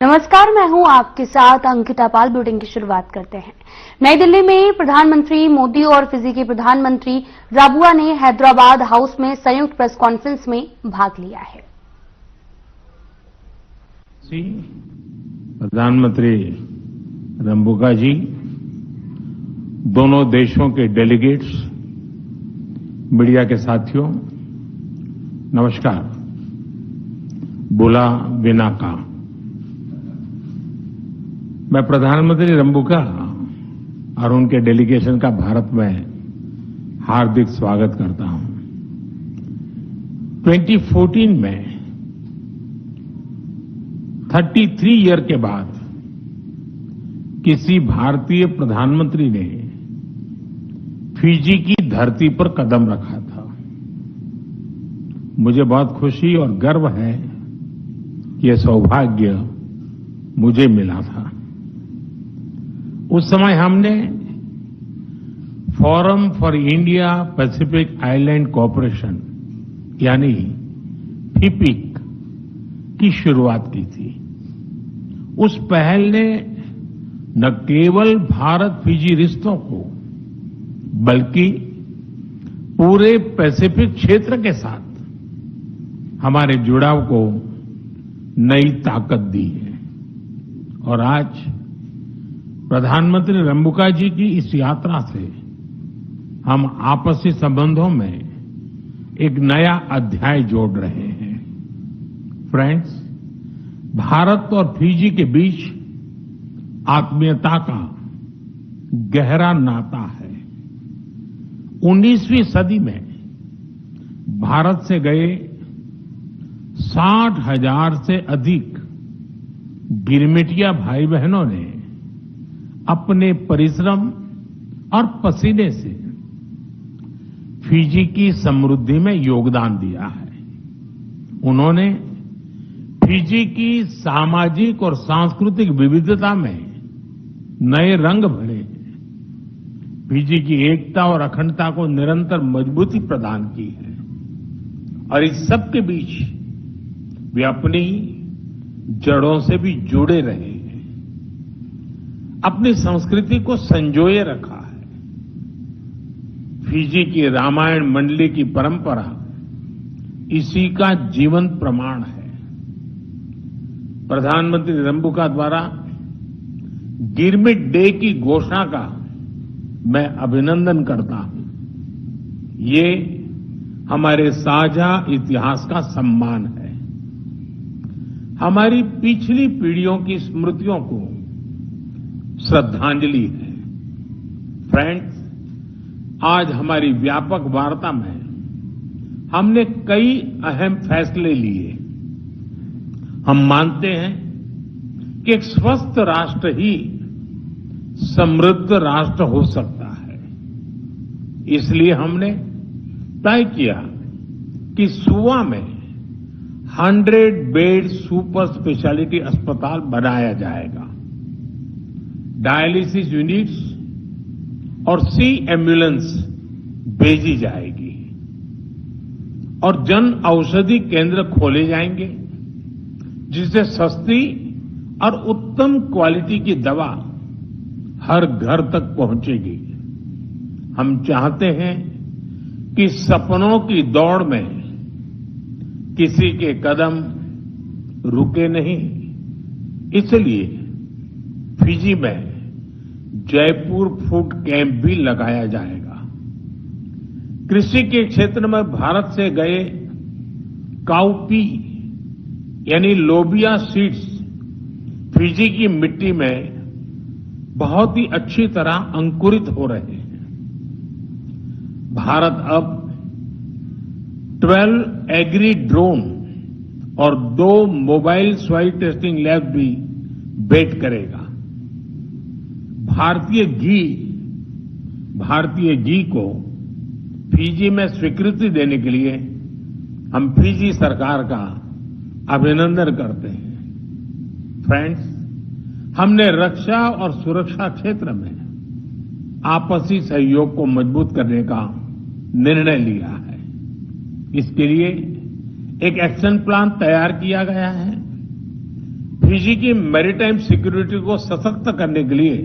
नमस्कार, मैं हूं आपके साथ अंकिता पाल। बुलेटिन की शुरुआत करते हैं। नई दिल्ली में प्रधानमंत्री मोदी और फिजी के प्रधानमंत्री राबुआ ने हैदराबाद हाउस में संयुक्त प्रेस कॉन्फ्रेंस में भाग लिया है। प्रधानमंत्री रंबुका जी, दोनों देशों के डेलीगेट्स, मीडिया के साथियों, नमस्कार। बुला बिना का मैं प्रधानमंत्री रंबुका और उनके डेलीगेशन का भारत में हार्दिक स्वागत करता हूं। 2014 में 33 ईयर के बाद किसी भारतीय प्रधानमंत्री ने फिजी की धरती पर कदम रखा था। मुझे बहुत खुशी और गर्व है कि यह सौभाग्य मुझे मिला था। उस समय हमने forum for India Pacific island cooperation यानी फिपिक की शुरुआत की थी। उस पहल ने न केवल भारत फिजी रिश्तों को बल्कि पूरे पैसिफिक क्षेत्र के साथ हमारे जुड़ाव को नई ताकत दी है। और आज प्रधानमंत्री रंबुका जी की इस यात्रा से हम आपसी संबंधों में एक नया अध्याय जोड़ रहे हैं। फ्रेंड्स, भारत और फिजी के बीच आत्मीयता का गहरा नाता है। 19वीं सदी में भारत से गए 60,000 से अधिक गिरमिटिया भाई बहनों ने अपने परिश्रम और पसीने से फिजी की समृद्धि में योगदान दिया है। उन्होंने फिजी की सामाजिक और सांस्कृतिक विविधता में नए रंग भरे हैं। फिजी की एकता और अखंडता को निरंतर मजबूती प्रदान की है। और इस सब के बीच वे अपनी जड़ों से भी जुड़े रहे हैं, अपनी संस्कृति को संजोए रखा है। फिजी की रामायण मंडली की परंपरा इसी का जीवंत प्रमाण है। प्रधानमंत्री रंबुका द्वारा गिरमिट डे की घोषणा का मैं अभिनंदन करता हूं। ये हमारे साझा इतिहास का सम्मान है, हमारी पिछली पीढ़ियों की स्मृतियों को श्रद्धांजलि है। फ्रेंड्स, आज हमारी व्यापक वार्ता में हमने कई अहम फैसले लिए। हम मानते हैं कि एक स्वस्थ राष्ट्र ही समृद्ध राष्ट्र हो सकता है। इसलिए हमने तय किया कि सुवा में 100 बेड सुपर स्पेशलिटी अस्पताल बनाया जाएगा। डायलिसिस यूनिट्स और सी एम्बुलेंस भेजी जाएगी और जन औषधि केंद्र खोले जाएंगे, जिससे सस्ती और उत्तम क्वालिटी की दवा हर घर तक पहुंचेगी। हम चाहते हैं कि सपनों की दौड़ में किसी के कदम रुके नहीं। इसलिए फिजी में जयपुर फूड कैंप भी लगाया जाएगा। कृषि के क्षेत्र में भारत से गए काउपी यानी लोबिया सीड्स फिजी की मिट्टी में बहुत ही अच्छी तरह अंकुरित हो रहे हैं। भारत अब 12 एग्री ड्रोन और 2 मोबाइल सॉइल टेस्टिंग लैब भी बेट करेगा। भारतीय घी को फिजी में स्वीकृति देने के लिए हम फिजी सरकार का अभिनंदन करते हैं। फ्रेंड्स, हमने रक्षा और सुरक्षा क्षेत्र में आपसी सहयोग को मजबूत करने का निर्णय लिया है। इसके लिए एक एक्शन प्लान तैयार किया गया है। फिजी की मैरीटाइम सिक्योरिटी को सशक्त करने के लिए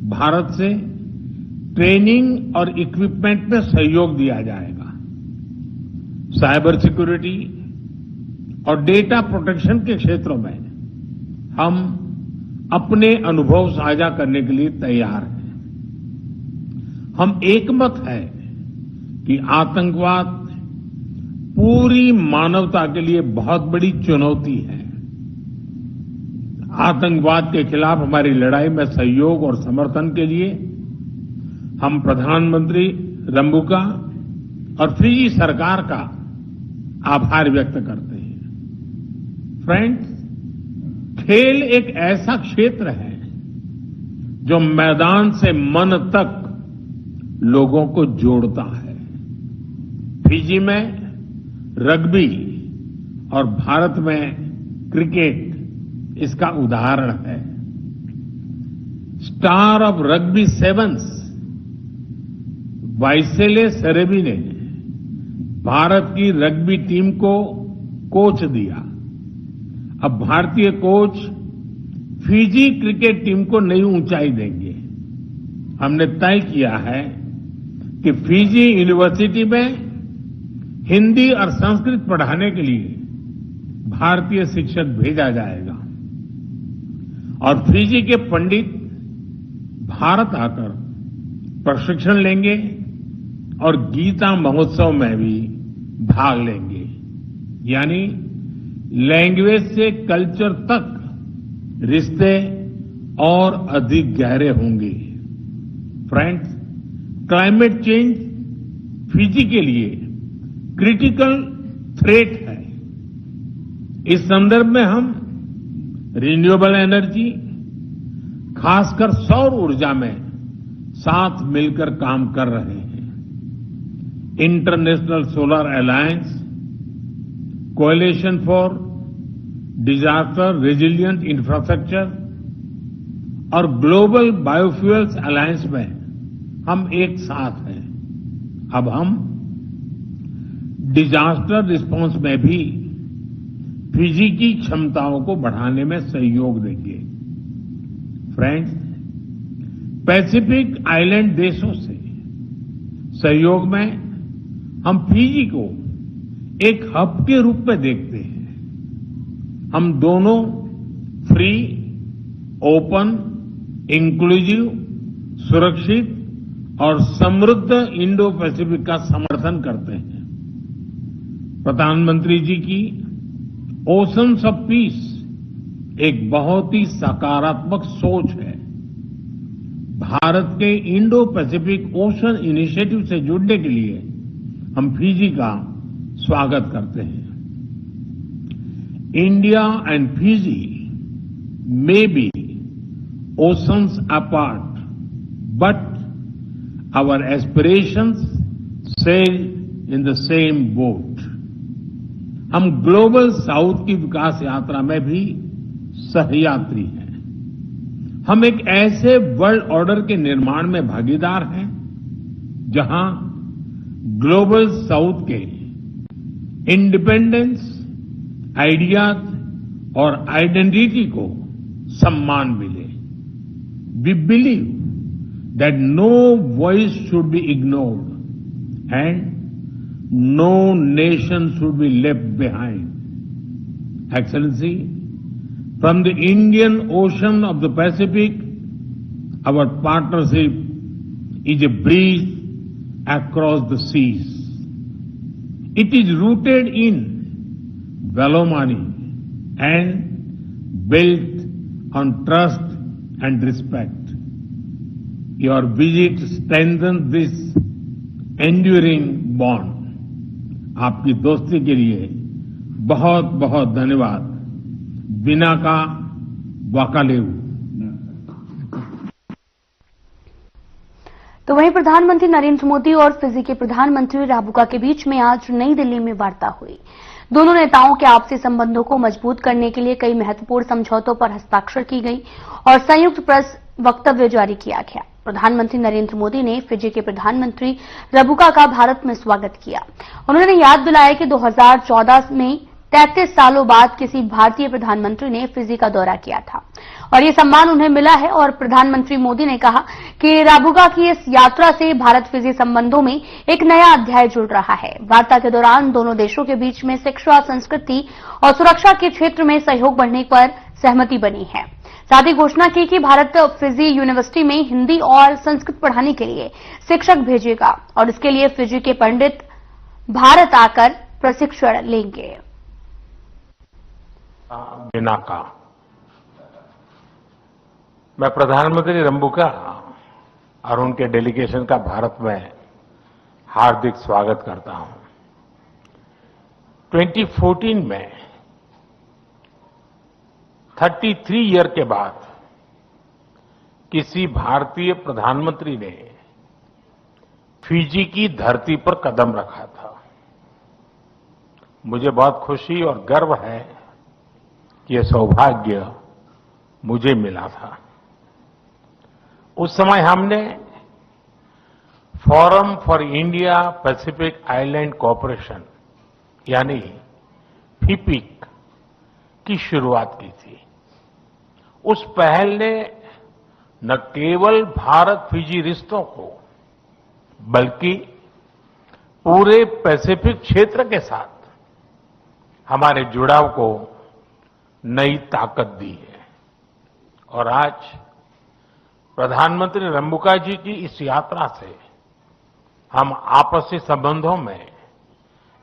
भारत से ट्रेनिंग और इक्विपमेंट में सहयोग दिया जाएगा। साइबर सिक्योरिटी और डेटा प्रोटेक्शन के क्षेत्रों में हम अपने अनुभव साझा करने के लिए तैयार हैं। हम एकमत हैं कि आतंकवाद पूरी मानवता के लिए बहुत बड़ी चुनौती है। आतंकवाद के खिलाफ हमारी लड़ाई में सहयोग और समर्थन के लिए हम प्रधानमंत्री रंबुका और फिजी सरकार का आभार व्यक्त करते हैं। फ्रेंड्स, खेल एक ऐसा क्षेत्र है जो मैदान से मन तक लोगों को जोड़ता है। फिजी में रग्बी और भारत में क्रिकेट इसका उदाहरण है। स्टार ऑफ रग्बी सेवंस वाइसेले सेरेबी ने भारत की रग्बी टीम को कोच दिया। अब भारतीय कोच फिजी क्रिकेट टीम को नई ऊंचाई देंगे। हमने तय किया है कि फिजी यूनिवर्सिटी में हिंदी और संस्कृत पढ़ाने के लिए भारतीय शिक्षक भेजा जाएगा और फिजी के पंडित भारत आकर प्रशिक्षण लेंगे और गीता महोत्सव में भी भाग लेंगे। यानी लैंग्वेज से कल्चर तक रिश्ते और अधिक गहरे होंगे। फ्रेंड्स, क्लाइमेट चेंज फिजी के लिए क्रिटिकल थ्रेट है। इस संदर्भ में हम रिन्यूएबल एनर्जी, खासकर सौर ऊर्जा में साथ मिलकर काम कर रहे हैं। International solar alliance, coalition for disaster resilient infrastructure और ग्लोबल बायोफ्यूल्स अलायंस में हम एक साथ हैं। अब हम डिजास्टर रिस्पांस में भी फिजी की क्षमताओं को बढ़ाने में सहयोग देंगे। फ्रेंड्स, पैसिफिक आइलैंड देशों से सहयोग में हम फिजी को एक हब के रूप में देखते हैं। हम दोनों फ्री, ओपन, इंक्लूसिव, सुरक्षित और समृद्ध इंडो पैसिफिक का समर्थन करते हैं। प्रधानमंत्री जी की ओशंस ऑफ पीस एक बहुत ही सकारात्मक सोच है। भारत के इंडो पैसिफिक ओशन इनिशिएटिव से जुड़ने के लिए हम फिजी का स्वागत करते हैं। India and Fiji may be oceans apart, but our aspirations sail in the same boat. हम ग्लोबल साउथ की विकास यात्रा में भी सहयात्री हैं। हम एक ऐसे वर्ल्ड ऑर्डर के निर्माण में भागीदार हैं जहां ग्लोबल साउथ के इंडिपेंडेंस, आइडियाज और आइडेंटिटी को सम्मान मिले। We believe that no voice should be ignored and no nation should be left behind. Excellency, from the Indian Ocean of the Pacific, our partnership is a breeze across the seas. It is rooted in Velomani and built on trust and respect. Your visit strengthens this enduring bond. आपकी दोस्ती के लिए बहुत बहुत धन्यवाद। बिना का वाकालेव। तो वहीं प्रधानमंत्री नरेंद्र मोदी और फिजी के प्रधानमंत्री राबुका के बीच में आज नई दिल्ली में वार्ता हुई। दोनों नेताओं के आपसी संबंधों को मजबूत करने के लिए कई महत्वपूर्ण समझौतों पर हस्ताक्षर की गई और संयुक्त प्रेस वक्तव्य जारी किया गया। प्रधानमंत्री नरेंद्र मोदी ने फिजी के प्रधानमंत्री रबुका का भारत में स्वागत किया। उन्होंने याद दिलाया कि 2014 में 33 सालों बाद किसी भारतीय प्रधानमंत्री ने फिजी का दौरा किया था और ये सम्मान उन्हें मिला है। और प्रधानमंत्री मोदी ने कहा कि राबुगा की इस यात्रा से भारत फिजी संबंधों में एक नया अध्याय जुड़ रहा है। वार्ता के दौरान दोनों देशों के बीच में शिक्षा, संस्कृति और सुरक्षा के क्षेत्र में सहयोग बढ़ने पर सहमति बनी है। साथ ही घोषणा की कि भारत फिजी यूनिवर्सिटी में हिंदी और संस्कृत पढ़ाने के लिए शिक्षक भेजेगा और इसके लिए फिजी के पंडित भारत आकर प्रशिक्षण लेंगे। बिनाका, मैं प्रधानमंत्री रंबुका और उनके डेलीगेशन का भारत में हार्दिक स्वागत करता हूं। 2014 में 33 ईयर के बाद किसी भारतीय प्रधानमंत्री ने फिजी की धरती पर कदम रखा था। मुझे बहुत खुशी और गर्व है कि यह सौभाग्य मुझे मिला था। उस समय हमने forum for India Pacific island cooperation यानी फिपिक की शुरुआत की थी। उस पहल ने न केवल भारत फिजी रिश्तों को बल्कि पूरे पैसिफिक क्षेत्र के साथ हमारे जुड़ाव को नई ताकत दी है। और आज प्रधानमंत्री रंबुका जी की इस यात्रा से हम आपसी संबंधों में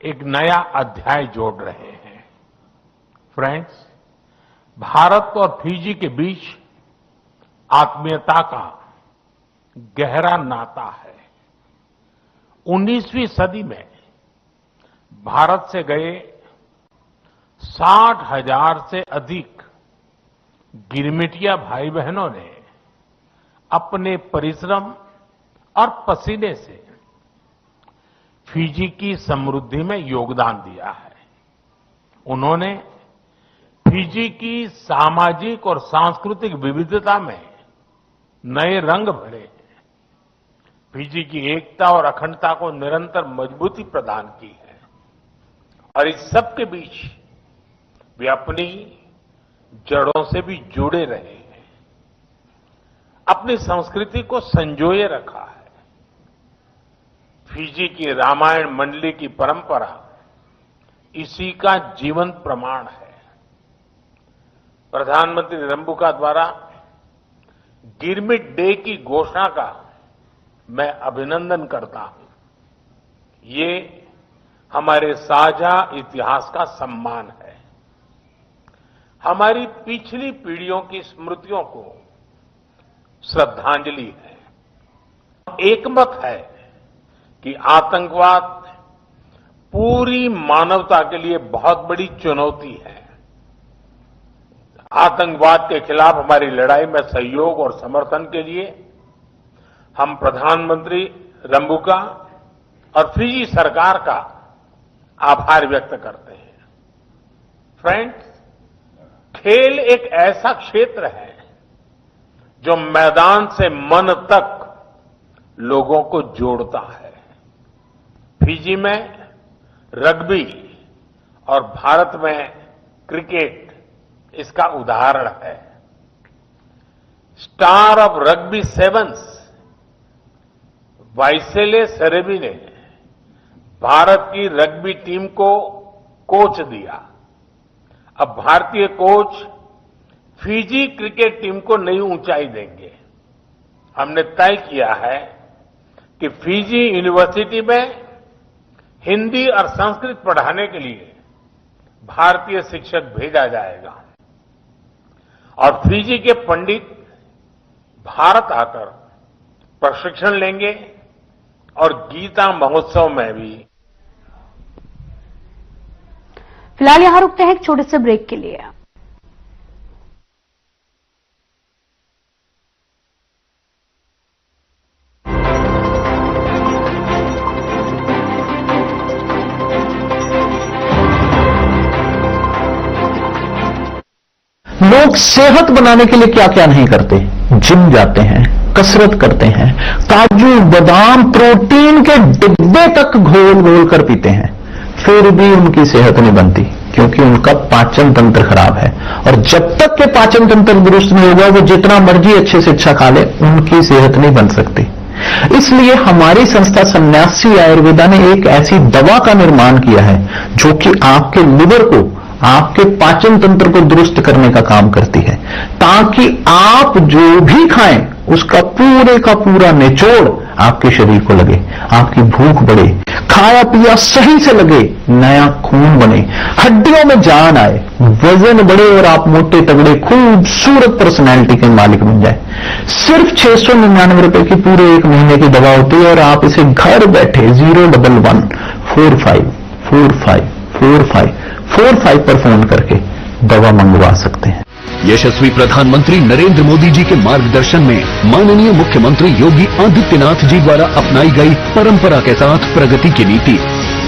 एक नया अध्याय जोड़ रहे हैं। फ्रेंड्स, भारत और फिजी के बीच आत्मीयता का गहरा नाता है। 19वीं सदी में भारत से गए 60,000 से अधिक गिरमिटिया भाई बहनों ने अपने परिश्रम और पसीने से फिजी की समृद्धि में योगदान दिया है। उन्होंने फिजी की सामाजिक और सांस्कृतिक विविधता में नए रंग भरे हैं। फिजी की एकता और अखंडता को निरंतर मजबूती प्रदान की है और इस सब के बीच वे अपनी जड़ों से भी जुड़े रहे हैं, अपनी संस्कृति को संजोए रखा है। फिजी की रामायण मंडली की परंपरा इसी का जीवंत प्रमाण है। प्रधानमंत्री रंबुका द्वारा गिरमिट डे की घोषणा का मैं अभिनंदन करता हूं। ये हमारे साझा इतिहास का सम्मान है, हमारी पिछली पीढ़ियों की स्मृतियों को श्रद्धांजलि है। एकमत है कि आतंकवाद पूरी मानवता के लिए बहुत बड़ी चुनौती है। आतंकवाद के खिलाफ हमारी लड़ाई में सहयोग और समर्थन के लिए हम प्रधानमंत्री रंबुका और फिजी सरकार का आभार व्यक्त करते हैं। फ्रेंड्स, खेल एक ऐसा क्षेत्र है जो मैदान से मन तक लोगों को जोड़ता है। फिजी में रग्बी और भारत में क्रिकेट इसका उदाहरण है। स्टार ऑफ रग्बी सेवंस वाइसेले सेरेबी ने भारत की रग्बी टीम को कोच दिया। अब भारतीय कोच फिजी क्रिकेट टीम को नई ऊंचाई देंगे। हमने तय किया है कि फिजी यूनिवर्सिटी में हिंदी और संस्कृत पढ़ाने के लिए भारतीय शिक्षक भेजा जाएगा और फिजी के पंडित भारत आकर प्रशिक्षण लेंगे और गीता महोत्सव में भी। फिलहाल यहां रुकते हैं एक छोटे से ब्रेक के लिए। लोग सेहत बनाने के लिए क्या क्या नहीं करते। जिम जाते हैं, कसरत करते हैं, काजू बादाम प्रोटीन के डिब्बे तक घोल घोल कर पीते हैं, फिर भी उनकी सेहत नहीं बनती। क्योंकि उनका पाचन तंत्र खराब है। और जब तक के पाचन तंत्र दुरुस्त नहीं होगा, वो जितना मर्जी अच्छे से अच्छा खा ले, उनकी सेहत नहीं बन सकती। इसलिए हमारी संस्था सन्यासी आयुर्वेदा ने एक ऐसी दवा का निर्माण किया है जो कि आपके लिवर को, आपके पाचन तंत्र को दुरुस्त करने का काम करती है, ताकि आप जो भी खाएं उसका पूरे का पूरा निचोड़ आपके शरीर को लगे, आपकी भूख बढ़े, खाया पिया सही से लगे, नया खून बने, हड्डियों में जान आए, वजन बढ़े और आप मोटे तगड़े खूबसूरत पर्सनैलिटी के मालिक बन जाए। सिर्फ 699 रुपए की पूरे एक महीने की दवा होती है और आप इसे घर बैठे 01145454545 पर फोन करके दवा मंगवा सकते हैं। यशस्वी प्रधानमंत्री नरेंद्र मोदी जी के मार्गदर्शन में माननीय मुख्यमंत्री योगी आदित्यनाथ जी द्वारा अपनाई गई परंपरा के साथ प्रगति की नीति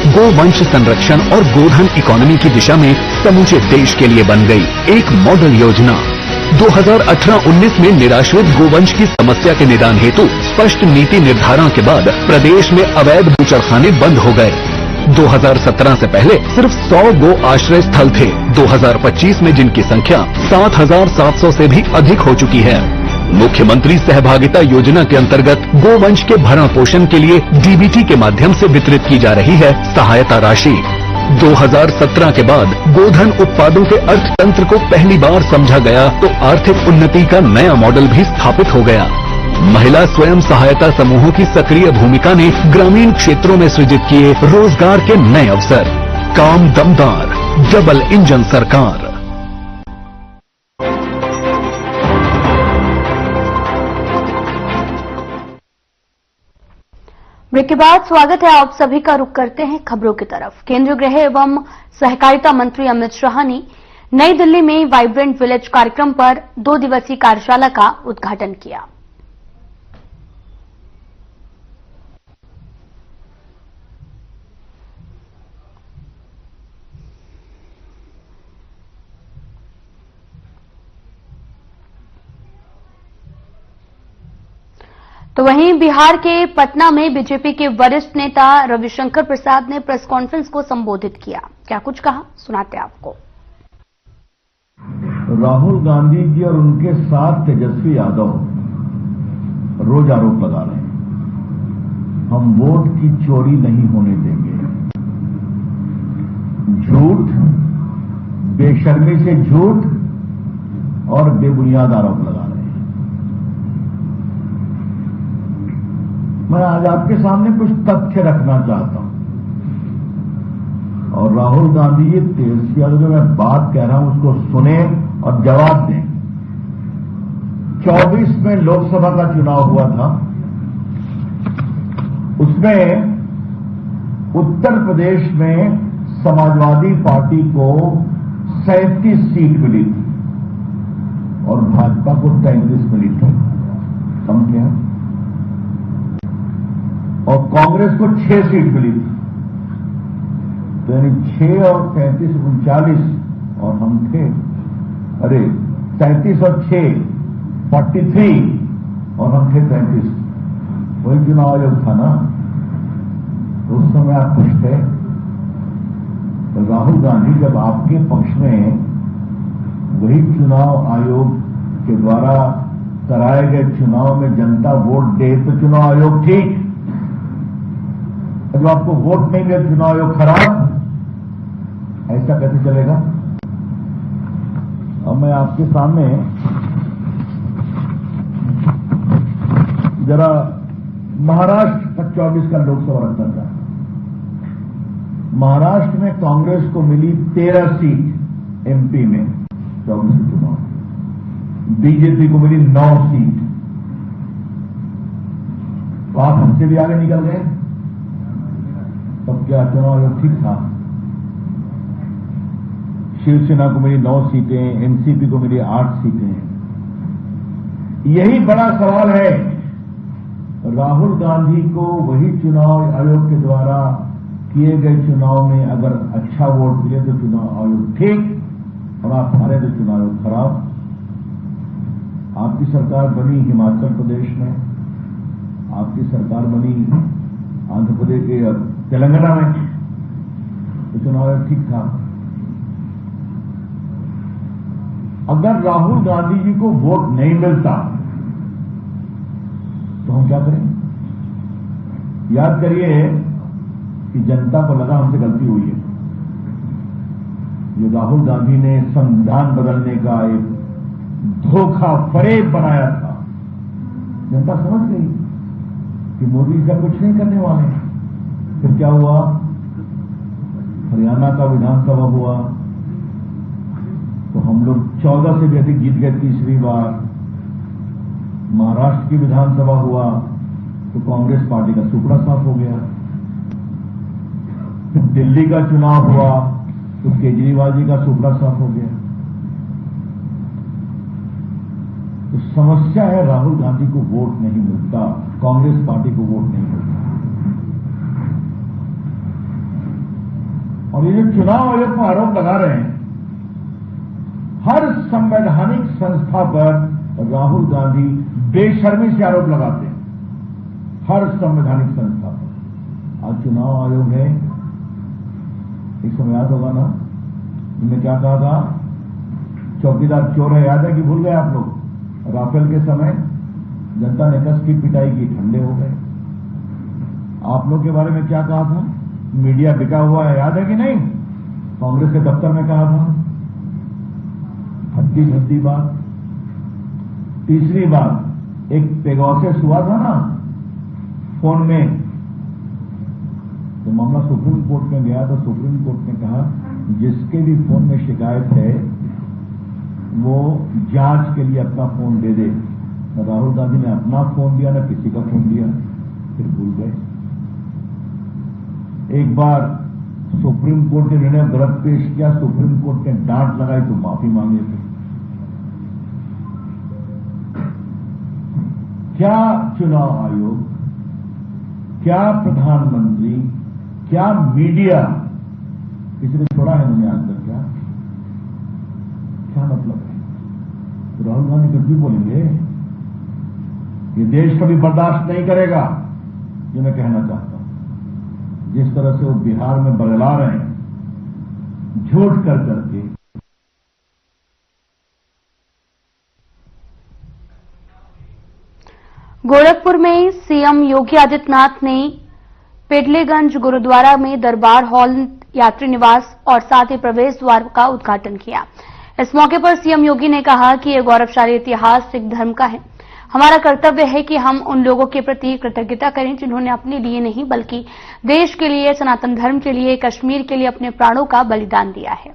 गोवंश संरक्षण और गोधन इकोनॉमी की दिशा में समूचे देश के लिए बन गई एक मॉडल योजना। 2018-19 में निराश्रित गोवंश की समस्या के निदान हेतु स्पष्ट नीति निर्धारण के बाद प्रदेश में अवैध बूचड़खाने बंद हो गए। 2017 से पहले सिर्फ 100 गो आश्रय स्थल थे, 2025 में जिनकी संख्या 7,700 से भी अधिक हो चुकी है। मुख्यमंत्री सहभागिता योजना के अंतर्गत गोवंश के भरण पोषण के लिए डीबीटी के माध्यम से वितरित की जा रही है सहायता राशि। 2017 के बाद गोधन उत्पादों के अर्थतंत्र को पहली बार समझा गया तो आर्थिक उन्नति का नया मॉडल भी स्थापित हो गया। महिला स्वयं सहायता समूहों की सक्रिय भूमिका ने ग्रामीण क्षेत्रों में सृजित किए रोजगार के नए अवसर। काम दमदार, डबल इंजन सरकार। ब्रेक के बाद स्वागत है आप सभी का। रुख करते हैं खबरों की तरफ। केंद्रीय गृह एवं सहकारिता मंत्री अमित शाह ने नई दिल्ली में वाइब्रेंट विलेज कार्यक्रम पर 2 दिवसीय कार्यशाला का उद्घाटन किया। तो वहीं बिहार के पटना में बीजेपी के वरिष्ठ नेता रविशंकर प्रसाद ने प्रेस कॉन्फ्रेंस को संबोधित किया। क्या कुछ कहा, सुनाते आपको। राहुल गांधी जी और उनके साथ तेजस्वी यादव रोज आरोप लगा रहे हैं, हम वोट की चोरी नहीं होने देंगे। झूठ, बेशर्मी से झूठ और बेबुनियाद आरोप लगा रहे हैं। मैं आज आपके सामने कुछ तथ्य रखना चाहता हूं और राहुल गांधी जी, तेजस्वी यादव जो मैं बात कह रहा हूं उसको सुने और जवाब दें। 24 में लोकसभा का चुनाव हुआ था, उसमें उत्तर प्रदेश में समाजवादी पार्टी को 37 सीट मिली थी और भाजपा को 33 मिली थी, कम क्या, और कांग्रेस को 6 सीट मिली थी। तो यानी 6 और 33 39 और हम थे, अरे 37 और 6 43 और हम थे 33। वही चुनाव आयोग था ना, तो उस समय आप खुश थे। तो राहुल गांधी जब आपके पक्ष में वही चुनाव आयोग के द्वारा कराए गए चुनाव में जनता वोट दे तो चुनाव आयोग ठीक, जब आपको वोट नहीं मिले चुनाव आयोग खराब, ऐसा कैसे चलेगा? अब मैं आपके सामने जरा महाराष्ट्र का 24 का लोकसभा रखना चाहता हूं। महाराष्ट्र में कांग्रेस को मिली 13 सीट एमपी में 24 के चुनाव, बीजेपी को मिली 9 सीट। तो आप हमसे भी आगे निकल गए। तब क्या चुनाव आयोग ठीक था? शिवसेना को मिली 9 सीटें, एनसीपी को मिली 8 सीटें। यही बड़ा सवाल है। राहुल गांधी को वही चुनाव आयोग के द्वारा किए गए चुनाव में अगर अच्छा वोट मिले तो चुनाव आयोग ठीक, और आप हारे तो चुनाव आयोग खराब। आपकी सरकार बनी हिमाचल प्रदेश में, आपकी सरकार बनी आंध्र प्रदेश के तेलंगाना में, तो चुनाव आयोग ठीक था। अगर राहुल गांधी जी को वोट नहीं मिलता तो हम क्या करें? याद करिए कि जनता को लगा हमसे गलती हुई है। जो राहुल गांधी ने संविधान बदलने का एक धोखा फरेब बनाया था, जनता समझ गई कि मोदी जी का कुछ नहीं करने वाले हैं। फिर क्या हुआ? हरियाणा का विधानसभा हुआ तो हम लोग 14 से भी अधिक जीत गए तीसरी बार। महाराष्ट्र की विधानसभा हुआ तो कांग्रेस पार्टी का सुपड़ा साफ हो गया। फिर दिल्ली का चुनाव हुआ तो केजरीवाल जी का सुपड़ा साफ हो गया। तो समस्या है राहुल गांधी को वोट नहीं मिलता, कांग्रेस पार्टी को वोट नहीं मिलता। और ये जो चुनाव आयोग पर आरोप लगा रहे हैं, हर संवैधानिक संस्था पर राहुल गांधी बेशर्मी से आरोप लगाते हैं, हर संवैधानिक संस्था पर। आज चुनाव आयोग है, एक समय याद होगा ना, इन्होंने क्या कहा था? चौकीदार चोर है, याद है कि भूल गए आप लोग? राफेल के समय जनता ने कस की पिटाई की, ठंडे हो गए। आप लोग के बारे में क्या कहा था? मीडिया बिका हुआ है, याद है कि नहीं? कांग्रेस के दफ्तर में कहा था। हद्दी भद्दी बात। तीसरी बात, एक पेगासस हुआ था ना फोन में, तो मामला सुप्रीम कोर्ट में गया तो सुप्रीम कोर्ट ने कहा जिसके भी फोन में शिकायत है वो जांच के लिए अपना फोन दे दे। राहुल गांधी ने अपना फोन दिया, ना किसी का फोन दिया, फिर भूल गए। एक बार सुप्रीम कोर्ट ने निर्णय गलत पेश किया, सुप्रीम कोर्ट ने डांट लगाई तो माफी मांगी थी। क्या चुनाव आयोग, क्या प्रधानमंत्री, क्या मीडिया, किसी ने छोड़ा है उन्हें आज तक? क्या मतलब है? तो राहुल गांधी कुछ भी बोलेंगे, ये देश कभी बर्दाश्त नहीं करेगा। ये मैं कहना चाहता हूं, जिस तरह से वो बिहार में बरगला रहे हैं झूठ कर करके। गोरखपुर में सीएम योगी आदित्यनाथ ने पेडलेगंज गुरुद्वारा में दरबार हॉल, यात्री निवास और साथ ही प्रवेश द्वार का उद्घाटन किया। इस मौके पर सीएम योगी ने कहा कि यह गौरवशाली इतिहास सिख धर्म का है। हमारा कर्तव्य है कि हम उन लोगों के प्रति कृतज्ञता करें जिन्होंने अपने लिए नहीं बल्कि देश के लिए, सनातन धर्म के लिए, कश्मीर के लिए अपने प्राणों का बलिदान दिया है।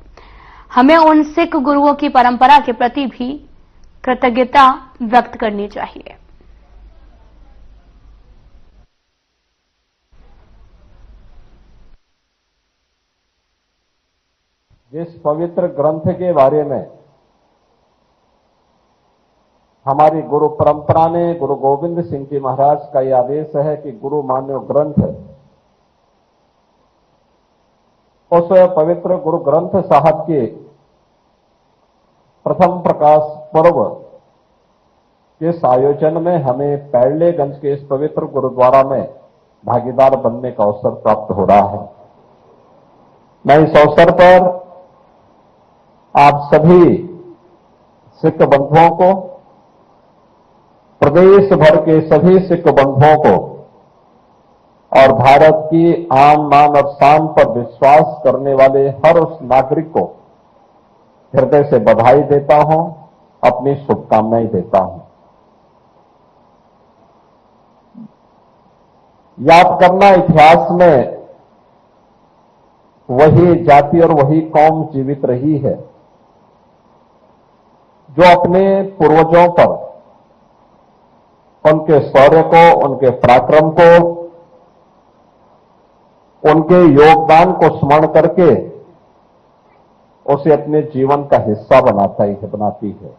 हमें उन सिख गुरुओं की परंपरा के प्रति भी कृतज्ञता व्यक्त करनी चाहिए। जिस पवित्र ग्रंथ के बारे में हमारी गुरु परंपरा ने गुरु गोविंद सिंह जी महाराज का यह आदेश है कि गुरु मान्यो ग्रंथ, उस पवित्र गुरु ग्रंथ साहब के प्रथम प्रकाश पर्व के इस आयोजन में हमें पैडलेगंज के इस पवित्र गुरुद्वारा में भागीदार बनने का अवसर प्राप्त हो रहा है। मैं इस अवसर पर आप सभी सिख बंधुओं को, प्रदेश भर के सभी सिख बंधुओं को और भारत की आन बान और शान पर विश्वास करने वाले हर उस नागरिक को हृदय से बधाई देता हूं, अपनी शुभकामनाएं देता हूं। याद करना, इतिहास में वही जाति और वही कौम जीवित रही है जो अपने पूर्वजों पर, उनके शौर्य को, उनके पराक्रम को, उनके योगदान को स्मरण करके उसे अपने जीवन का हिस्सा बनाती है।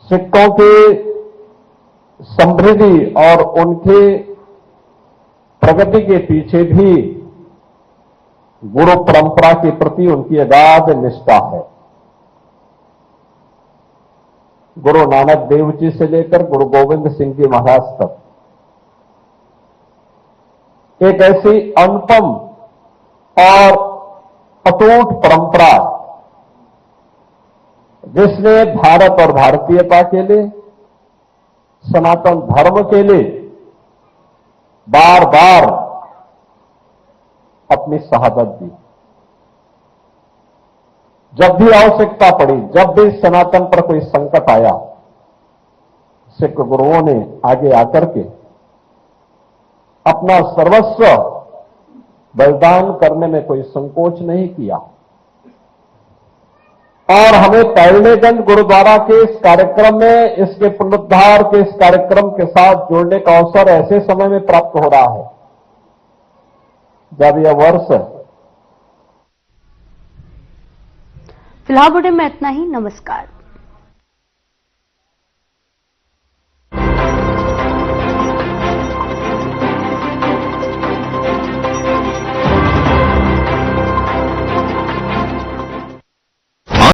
सिखों की समृद्धि और उनके प्रगति के पीछे भी गुरु परंपरा के प्रति उनकी अगाध निष्ठा है। गुरु नानक देव जी से लेकर गुरु गोविंद सिंह जी महाराज तक एक ऐसी अनुपम और अटूट परंपरा जिसने भारत और भारतीयता के लिए, सनातन धर्म के लिए बार बार अपनी शहादत दी। जब भी आवश्यकता पड़ी, जब भी सनातन पर कोई संकट आया, सिख गुरुओं ने आगे आकर के अपना सर्वस्व बलिदान करने में कोई संकोच नहीं किया। और हमें पैरलेगंज गुरुद्वारा के इस कार्यक्रम में, इसके पुनरुद्धार के इस कार्यक्रम के साथ जोड़ने का अवसर ऐसे समय में प्राप्त हो रहा है जब यह वर्ष। फिलहाल बुलेटिन में इतना ही। नमस्कार।